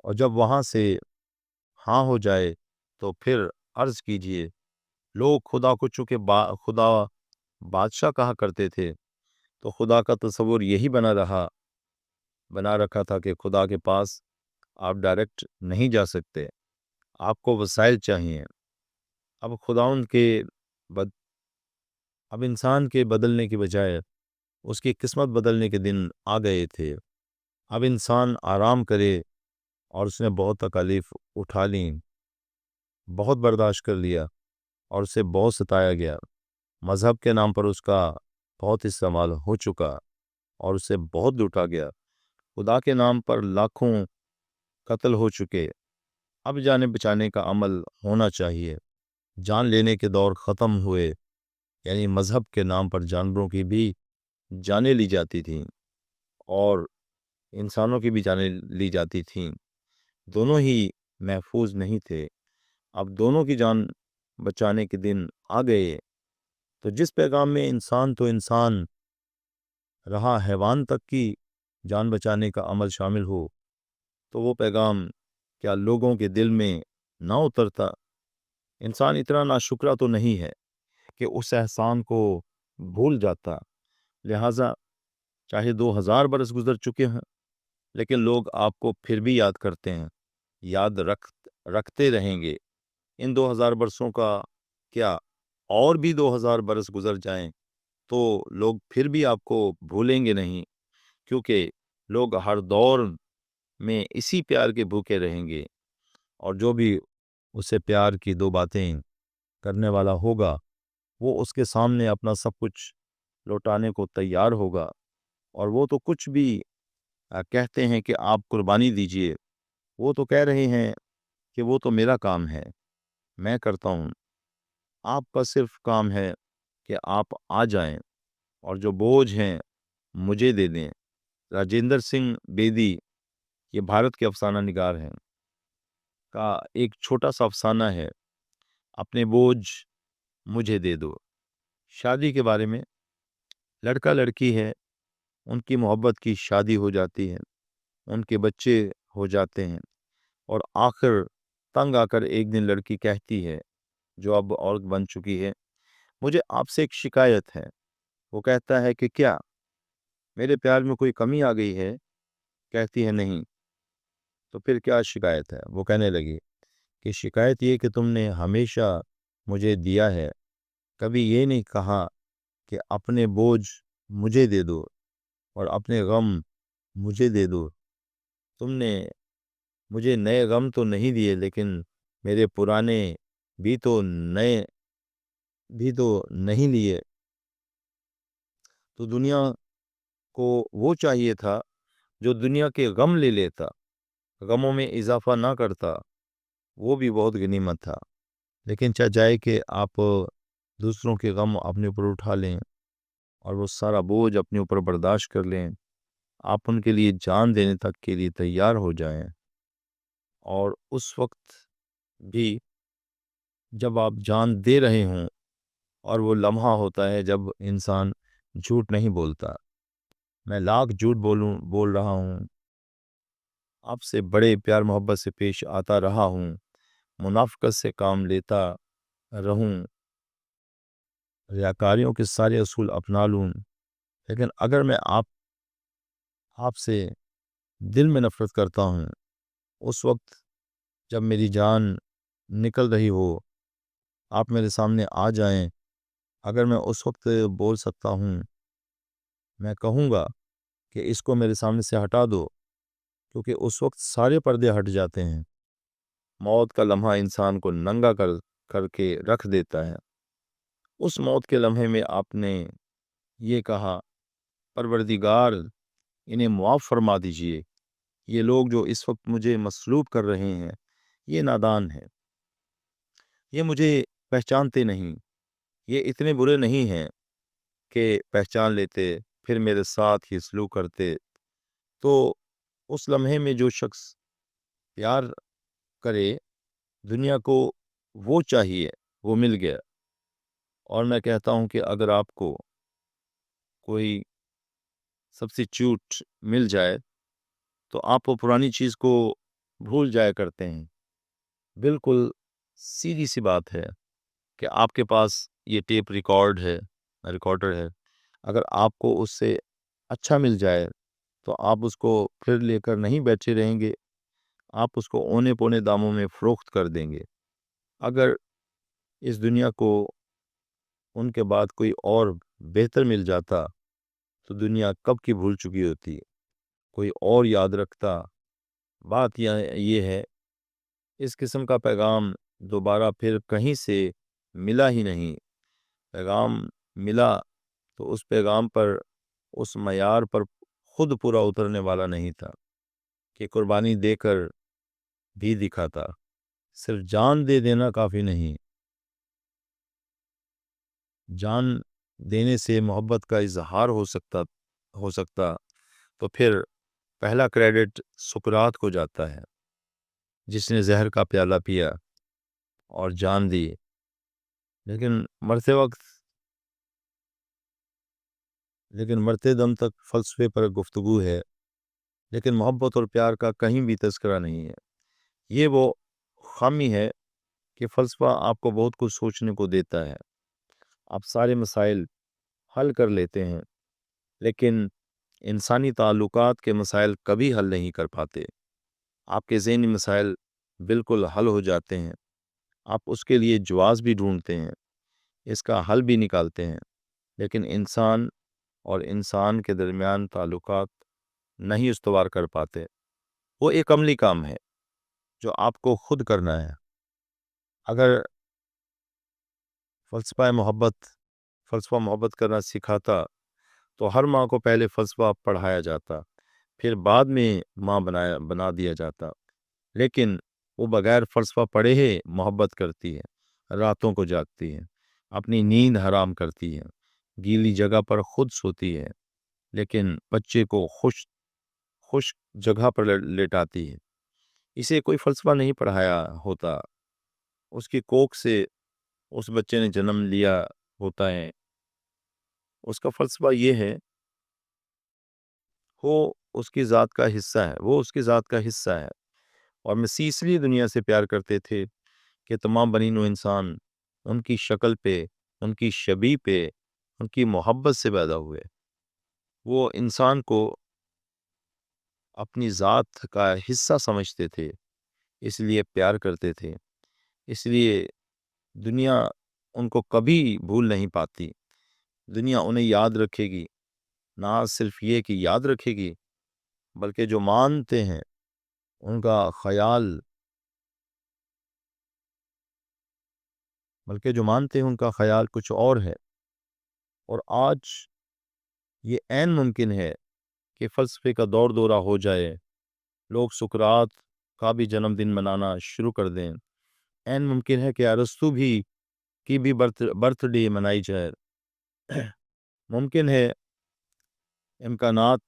اور جب وہاں سے ہاں ہو جائے تو پھر عرض کیجئے۔ لوگ خدا کو چونکہ خدا بادشاہ کہا کرتے تھے، تو خدا کا تصور یہی بنا رکھا تھا کہ خدا کے پاس آپ ڈائریکٹ نہیں جا سکتے، آپ کو وسائل چاہیے۔ اب اب انسان کے بدلنے کی بجائے اس کی قسمت بدلنے کے دن آ گئے تھے۔ اب انسان آرام کرے، اور اس نے بہت تکالیف اٹھا لیں، بہت برداشت کر لیا، اور اسے بہت ستایا گیا۔ مذہب کے نام پر اس کا بہت استعمال ہو چکا، اور اسے بہت لوٹا گیا۔ خدا کے نام پر لاکھوں قتل ہو چکے۔ اب جانے بچانے کا عمل ہونا چاہیے۔ جان لینے کے دور ختم ہوئے، یعنی مذہب کے نام پر جانوروں کی بھی جانیں لی جاتی تھیں اور انسانوں کی بھی جانیں لی جاتی تھیں، دونوں ہی محفوظ نہیں تھے۔ اب دونوں کی جان بچانے کے دن آ گئے، تو جس پیغام میں انسان تو انسان رہا، حیوان تک کی جان بچانے کا عمل شامل ہو، تو وہ پیغام کیا لوگوں کے دل میں نہ اترتا؟ انسان اتنا ناشکرا تو نہیں ہے کہ اس احسان کو بھول جاتا۔ لہٰذا چاہے 2000 برس گزر چکے ہیں، لیکن لوگ آپ کو پھر بھی یاد کرتے ہیں، یاد رکھتے رہیں گے۔ ان 2000 برسوں کا کیا، اور بھی 2000 برس گزر جائیں تو لوگ پھر بھی آپ کو بھولیں گے نہیں، کیونکہ لوگ ہر دور میں اسی پیار کے بھوکے رہیں گے، اور جو بھی اسے پیار کی 2 باتیں کرنے والا ہوگا، وہ اس کے سامنے اپنا سب کچھ لوٹانے کو تیار ہوگا۔ اور وہ تو کچھ بھی کہتے ہیں کہ آپ قربانی دیجئے، وہ تو کہہ رہے ہیں کہ وہ تو میرا کام ہے، میں کرتا ہوں۔ آپ کا صرف کام ہے کہ آپ آ جائیں، اور جو بوجھ ہیں مجھے دے دیں۔ راجندر سنگھ بیدی، یہ بھارت کے افسانہ نگار ہیں، کا ایک چھوٹا سا افسانہ ہے، اپنے بوجھ مجھے دے دو۔ شادی کے بارے میں، لڑکا لڑکی ہے، ان کی محبت کی شادی ہو جاتی ہے، ان کے بچے ہو جاتے ہیں، اور آخر تنگ آ کر ایک دن لڑکی کہتی ہے، جو اب عورت بن چکی ہے، مجھے آپ سے ایک شکایت ہے۔ وہ کہتا ہے کہ کیا؟ میرے پیار میں کوئی کمی آ گئی ہے؟ کہتی ہے نہیں۔ تو پھر کیا شکایت ہے؟ وہ کہنے لگی کہ شکایت یہ کہ تم نے ہمیشہ مجھے دیا ہے، کبھی یہ نہیں کہا کہ اپنے بوجھ مجھے دے دو اور اپنے غم مجھے دے دو۔ تم نے مجھے نئے غم تو نہیں دیے، لیکن میرے پرانے بھی تو نہیں لیے۔ تو دنیا کو وہ چاہیے تھا جو دنیا کے غم لے لیتا، غموں میں اضافہ نہ کرتا، وہ بھی بہت غنیمت تھا۔ لیکن چاہ جائے کہ آپ دوسروں کے غم اپنے اوپر اٹھا لیں، اور وہ سارا بوجھ اپنے اوپر برداشت کر لیں، آپ ان کے لیے جان دینے تک کے لیے تیار ہو جائیں، اور اس وقت بھی جب آپ جان دے رہے ہوں، اور وہ لمحہ ہوتا ہے جب انسان جھوٹ نہیں بولتا۔ میں لاکھ جھوٹ بول رہا ہوں، آپ سے بڑے پیار محبت سے پیش آتا رہا ہوں، منافقت سے کام لیتا رہوں، ریاکاریوں کے سارے اصول اپنا لوں، لیکن اگر میں آپ سے دل میں نفرت کرتا ہوں، اس وقت جب میری جان نکل رہی ہو، آپ میرے سامنے آ جائیں، اگر میں اس وقت بول سکتا ہوں، میں کہوں گا کہ اس کو میرے سامنے سے ہٹا دو، کیونکہ اس وقت سارے پردے ہٹ جاتے ہیں۔ موت کا لمحہ انسان کو ننگا کر کے رکھ دیتا ہے۔ اس موت کے لمحے میں آپ نے یہ کہا، پروردگار انہیں معاف فرما دیجئے، یہ لوگ جو اس وقت مجھے مصلوب کر رہے ہیں، یہ نادان ہیں، یہ مجھے پہچانتے نہیں، یہ اتنے برے نہیں ہیں کہ پہچان لیتے پھر میرے ساتھ ہی سلوک کرتے۔ تو اس لمحے میں جو شخص پیار کرے، دنیا کو وہ چاہیے، وہ مل گیا۔ اور میں کہتا ہوں کہ اگر آپ کو کوئی سبسٹیچیوٹ مل جائے، تو آپ وہ پرانی چیز کو بھول جایا کرتے ہیں۔ بالکل سیدھی سی بات ہے کہ آپ کے پاس یہ ٹیپ ریکارڈر ہے، اگر آپ کو اس سے اچھا مل جائے تو آپ اس کو پھر لے کر نہیں بیٹھے رہیں گے، آپ اس کو اونے پونے داموں میں فروخت کر دیں گے۔ اگر اس دنیا کو ان کے بعد کوئی اور بہتر مل جاتا تو دنیا کب کی بھول چکی ہوتی، کوئی اور یاد رکھتا۔ بات یہ ہے، اس قسم کا پیغام دوبارہ پھر کہیں سے ملا ہی نہیں۔ پیغام ملا تو اس پیغام پر، اس معیار پر خود پورا اترنے والا نہیں تھا کہ قربانی دے کر بھی دکھاتا۔ صرف جان دے دینا کافی نہیں، جان دینے سے محبت کا اظہار ہو سکتا تو پھر پہلا کریڈٹ سقراط کو جاتا ہے، جس نے زہر کا پیالہ پیا اور جان دی۔ لیکن مرتے دم تک فلسفے پر گفتگو ہے، لیکن محبت اور پیار کا کہیں بھی تذکرہ نہیں ہے۔ یہ وہ خامی ہے کہ فلسفہ آپ کو بہت کچھ سوچنے کو دیتا ہے، آپ سارے مسائل حل کر لیتے ہیں، لیکن انسانی تعلقات کے مسائل کبھی حل نہیں کر پاتے۔ آپ کے ذہنی مسائل بالکل حل ہو جاتے ہیں، آپ اس کے لیے جواز بھی ڈھونڈتے ہیں، اس کا حل بھی نکالتے ہیں، لیکن انسان اور انسان کے درمیان تعلقات نہیں استوار کر پاتے۔ وہ ایک عملی کام ہے جو آپ کو خود کرنا ہے۔ اگر فلسفہ محبت کرنا سکھاتا تو ہر ماں کو پہلے فلسفہ پڑھایا جاتا، پھر بعد میں ماں بنا دیا جاتا، لیکن وہ بغیر فلسفہ پڑھے ہی محبت کرتی ہے، راتوں کو جاگتی ہے، اپنی نیند حرام کرتی ہے، گیلی جگہ پر خود سوتی ہے، لیکن بچے کو خوش جگہ پر لیٹاتی ہے۔ اسے کوئی فلسفہ نہیں پڑھایا ہوتا، اس کی کوکھ سے اس بچے نے جنم لیا ہوتا ہے۔ اس کا فلسفہ یہ ہے، وہ اس کی ذات کا حصہ ہے، اور مسیح اس لیے دنیا سے پیار کرتے تھے کہ تمام بنی نوع انسان ان کی شکل پہ، ان کی شبیہ پہ، ان کی محبت سے پیدا ہوئے۔ وہ انسان کو اپنی ذات کا حصہ سمجھتے تھے، اس لیے پیار کرتے تھے، اس لیے دنیا ان کو کبھی بھول نہیں پاتی۔ دنیا انہیں یاد رکھے گی، نہ صرف یہ کہ یاد رکھے گی، بلکہ جو مانتے ہیں ان کا خیال کچھ اور ہے۔ اور آج یہ عین ممکن ہے کہ فلسفے کا دور دورہ ہو جائے، لوگ سقراط کا بھی جنم دن منانا شروع کر دیں، عین ممکن ہے کہ ارسطو کی بھی برتھ ڈے منائی جائے۔ ممکن ہے امکانات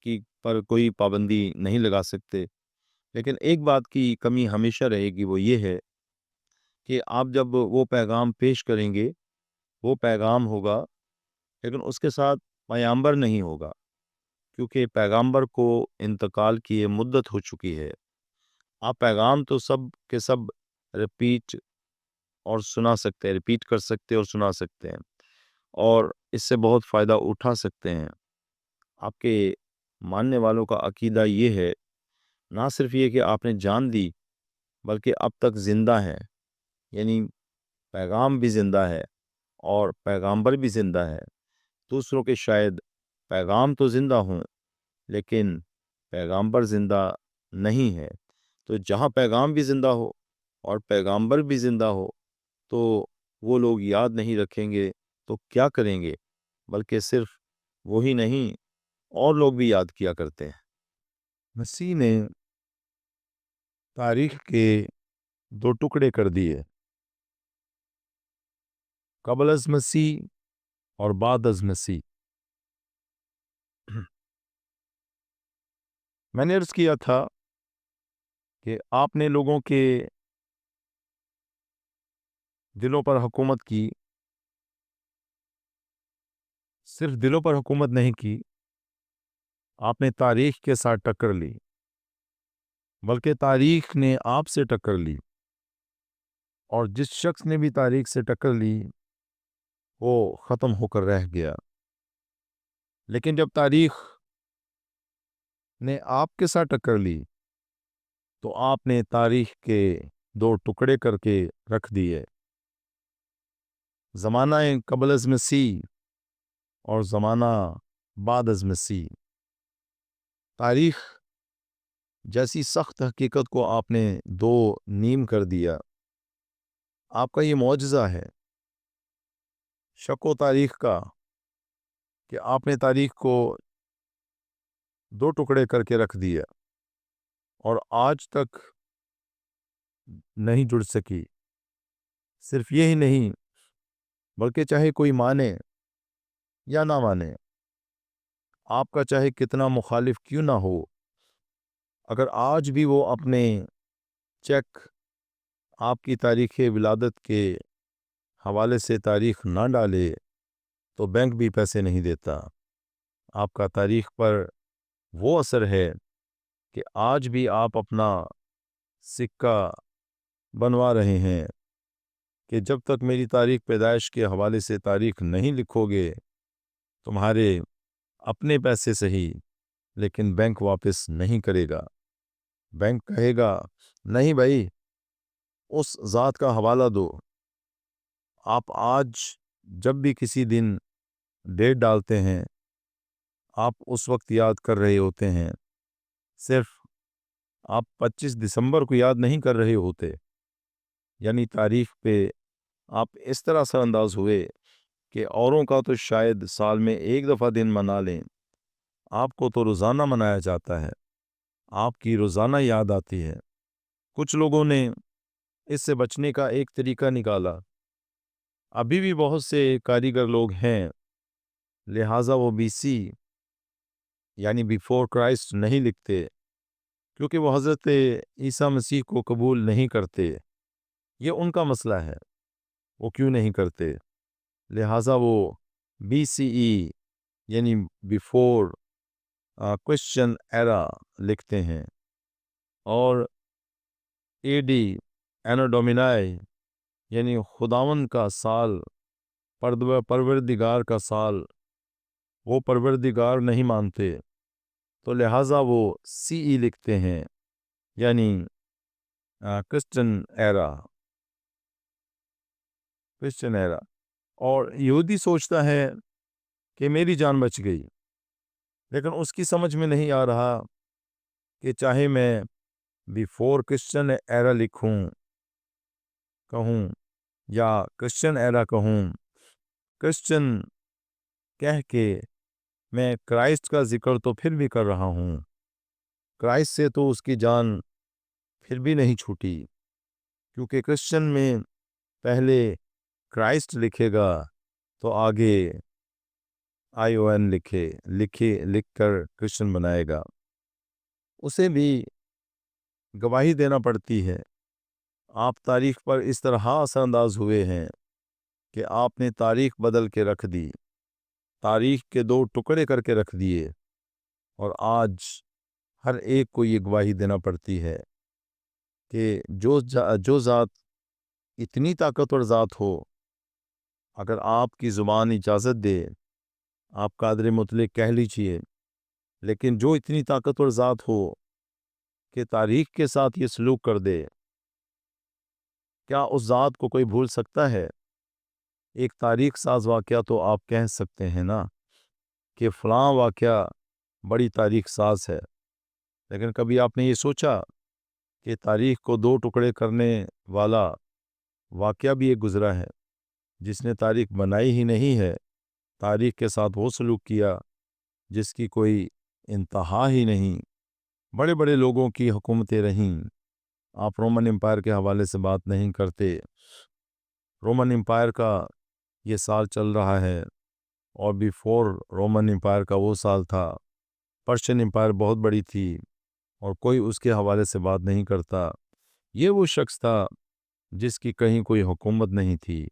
کی پر کوئی پابندی نہیں لگا سکتے، لیکن ایک بات کی کمی ہمیشہ رہے گی، وہ یہ ہے کہ آپ جب وہ پیغام پیش کریں گے، وہ پیغام ہوگا، لیکن اس کے ساتھ پیامبر نہیں ہوگا، کیونکہ پیغامبر کو انتقال کی مدت ہو چکی ہے۔ آپ پیغام تو سب کے سب ریپیٹ کر سکتے اور سنا سکتے ہیں، اور اس سے بہت فائدہ اٹھا سکتے ہیں۔ آپ کے ماننے والوں کا عقیدہ یہ ہے، نہ صرف یہ کہ آپ نے جان دی، بلکہ اب تک زندہ ہے، یعنی پیغام بھی زندہ ہے اور پیغامبر بھی زندہ ہے۔ دوسروں کے شاید پیغام تو زندہ ہوں، لیکن پیغامبر زندہ نہیں ہے۔ تو جہاں پیغام بھی زندہ ہو اور پیغامبر بھی زندہ ہو، تو وہ لوگ یاد نہیں رکھیں گے تو کیا کریں گے؟ بلکہ صرف وہی نہیں، اور لوگ بھی یاد کیا کرتے ہیں۔ مسیح نے تاریخ کے 2 ٹکڑے کر دیے، قبل از مسیح اور بعد از مسیح۔ میں نے عرض کیا تھا کہ آپ نے لوگوں کے دلوں پر حکومت کی، صرف دلوں پر حکومت نہیں کی، آپ نے تاریخ کے ساتھ ٹکر لی۔ بلکہ تاریخ نے آپ سے ٹکر لی، اور جس شخص نے بھی تاریخ سے ٹکر لی وہ ختم ہو کر رہ گیا۔ لیکن جب تاریخ نے آپ کے ساتھ ٹکر لی تو آپ نے تاریخ کے دو ٹکڑے کر کے رکھ دیے، زمانہ قبل از مسیح اور زمانہ بعد از مسیح۔ تاریخ جیسی سخت حقیقت کو آپ نے دو نیم کر دیا۔ آپ کا یہ معجزہ ہے شک و تاریخ کا کہ آپ نے تاریخ کو دو ٹکڑے کر کے رکھ دیا اور آج تک نہیں جڑ سکی۔ صرف یہی نہیں بلکہ چاہے کوئی مانے یا نہ مانے، آپ کا چاہے کتنا مخالف کیوں نہ ہو، اگر آج بھی وہ اپنے چیک آپ کی تاریخ ولادت کے حوالے سے تاریخ نہ ڈالے تو بینک بھی پیسے نہیں دیتا۔ آپ کا تاریخ پر وہ اثر ہے کہ آج بھی آپ اپنا سکہ بنوا رہے ہیں کہ جب تک میری تاریخ پیدائش کے حوالے سے تاریخ نہیں لکھو گے، تمہارے اپنے پیسے صحیح لیکن بینک واپس نہیں کرے گا۔ بینک کہے گا نہیں بھائی، اس ذات کا حوالہ دو۔ آپ آج جب بھی کسی دن ڈیٹ ڈالتے ہیں، آپ اس وقت یاد کر رہے ہوتے ہیں، صرف آپ 25 دسمبر کو یاد نہیں کر رہے ہوتے۔ یعنی تاریخ پہ آپ اس طرح اثر انداز ہوئے کہ اوروں کا تو شاید سال میں ایک دفعہ دن منا لیں، آپ کو تو روزانہ منایا جاتا ہے، آپ کی روزانہ یاد آتی ہے۔ کچھ لوگوں نے اس سے بچنے کا ایک طریقہ نکالا۔ ابھی بھی بہت سے کاریگر لوگ ہیں، لہٰذا وہ BC یعنی بیفور کرائسٹ نہیں لکھتے، کیونکہ وہ حضرت عیسیٰ مسیح کو قبول نہیں کرتے۔ یہ ان کا مسئلہ ہے، وہ کیوں نہیں کرتے، لہٰذا وہ BCE یعنی بیفور کرسچن ایرا لکھتے ہیں، اور AD اینو ڈومینائی یعنی خداون کا سال، پروردگار کا سال، وہ پروردگار نہیں مانتے تو لہٰذا وہ CE لکھتے ہیں یعنی کرسچن ایرا۔ اور یہودی سوچتا ہے کہ میری جان بچ گئی، لیکن اس کی سمجھ میں نہیں آ رہا کہ چاہے میں بیفور کرسچن ایرا لکھوں کہوں یا کرسچن ایرا کہوں، کرسچن کہہ کے میں کرائسٹ کا ذکر تو پھر بھی کر رہا ہوں، کرائسٹ سے تو اس کی جان پھر بھی نہیں چھوٹی، کیونکہ کرسچن میں پہلے کرائسٹ لکھے گا تو آگے ION لکھ کر کرسچن بنائے گا، اسے بھی گواہی دینا پڑتی ہے۔ آپ تاریخ پر اس طرح اثر انداز ہوئے ہیں کہ آپ نے تاریخ بدل کے رکھ دی، تاریخ کے دو ٹکڑے کر کے رکھ دیے، اور آج ہر ایک کو یہ گواہی دینا پڑتی ہے کہ جو ذات اتنی طاقتور ذات ہو، اگر آپ کی زبان اجازت دے آپ قادر مطلق کہہ لیجئے، لیکن جو اتنی طاقتور ذات ہو کہ تاریخ کے ساتھ یہ سلوک کر دے، کیا اس ذات کو کوئی بھول سکتا ہے؟ ایک تاریخ ساز واقعہ تو آپ کہہ سکتے ہیں نا کہ فلاں واقعہ بڑی تاریخ ساز ہے، لیکن کبھی آپ نے یہ سوچا کہ تاریخ کو دو ٹکڑے کرنے والا واقعہ بھی ایک گزرا ہے، جس نے تاریخ بنائی ہی نہیں ہے، تاریخ کے ساتھ وہ سلوک کیا جس کی کوئی انتہا ہی نہیں۔ بڑے بڑے لوگوں کی حکومتیں رہیں، آپ رومن امپائر کے حوالے سے بات نہیں کرتے، رومن امپائر کا یہ سال چل رہا ہے، اور بیفور رومن امپائر کا وہ سال تھا، پرشین امپائر بہت بڑی تھی اور کوئی اس کے حوالے سے بات نہیں کرتا۔ یہ وہ شخص تھا جس کی کہیں کوئی حکومت نہیں تھی،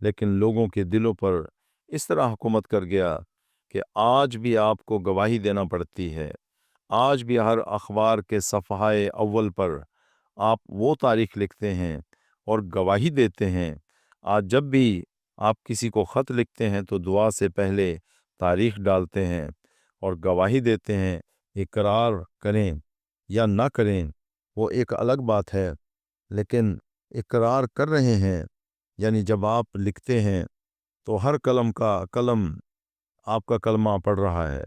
لیکن لوگوں کے دلوں پر اس طرح حکومت کر گیا کہ آج بھی آپ کو گواہی دینا پڑتی ہے، آج بھی ہر اخبار کے صفحۂ اول پر آپ وہ تاریخ لکھتے ہیں اور گواہی دیتے ہیں۔ آج جب بھی آپ کسی کو خط لکھتے ہیں تو دعا سے پہلے تاریخ ڈالتے ہیں اور گواہی دیتے ہیں۔ اقرار کریں یا نہ کریں وہ ایک الگ بات ہے، لیکن اقرار کر رہے ہیں، یعنی جب آپ لکھتے ہیں تو ہر قلم آپ کا کلمہ پڑھ رہا ہے۔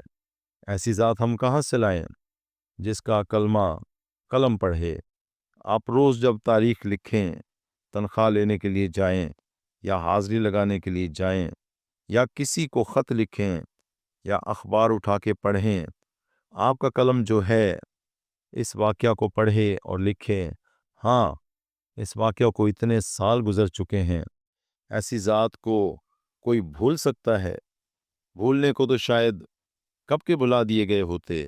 ایسی ذات ہم کہاں سے لائیں جس کا کلمہ قلم پڑھے؟ آپ روز جب تاریخ لکھیں، تنخواہ لینے کے لیے جائیں یا حاضری لگانے کے لیے جائیں یا کسی کو خط لکھیں یا اخبار اٹھا کے پڑھیں، آپ کا قلم جو ہے اس واقعہ کو پڑھے اور لکھے۔ ہاں، اس واقعہ کو اتنے سال گزر چکے ہیں، ایسی ذات کو کوئی بھول سکتا ہے؟ بھولنے کو تو شاید کب کے بلا دیے گئے ہوتے،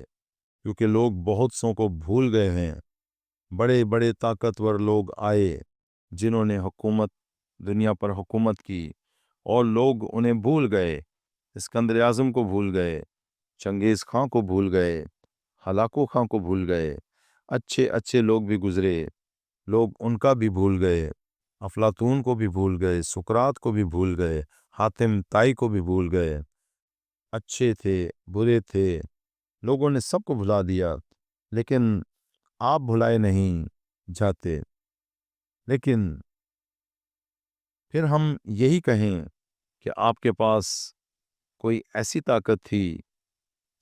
کیونکہ لوگ بہت سوں کو بھول گئے ہیں۔ بڑے بڑے طاقتور لوگ آئے جنہوں نے دنیا پر حکومت کی، اور لوگ انہیں بھول گئے۔ اسکندر اعظم کو بھول گئے، چنگیز خان کو بھول گئے، ہلاکو خان کو بھول گئے۔ اچھے اچھے لوگ بھی گزرے، لوگ ان کا بھی بھول گئے۔ افلاطون کو بھی بھول گئے، سقراط کو بھی بھول گئے، حاتم طائی کو بھی بھول گئے۔ اچھے تھے، برے تھے، لوگوں نے سب کو بھلا دیا، لیکن آپ بھلائے نہیں جاتے۔ لیکن پھر ہم یہی کہیں کہ آپ کے پاس کوئی ایسی طاقت تھی،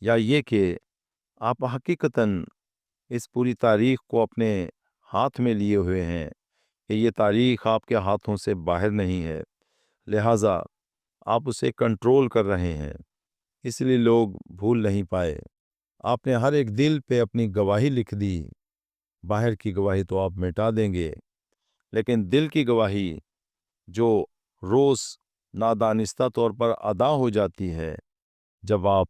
یا یہ کہ آپ حقیقتاً اس پوری تاریخ کو اپنے ہاتھ میں لیے ہوئے ہیں کہ یہ تاریخ آپ کے ہاتھوں سے باہر نہیں ہے، لہٰذا آپ اسے کنٹرول کر رہے ہیں، اس لیے لوگ بھول نہیں پائے۔ آپ نے ہر ایک دل پہ اپنی گواہی لکھ دی۔ باہر کی گواہی تو آپ مٹا دیں گے، لیکن دل کی گواہی جو روز نادانستہ طور پر ادا ہو جاتی ہے جب آپ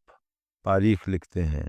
تاریخ لکھتے ہیں۔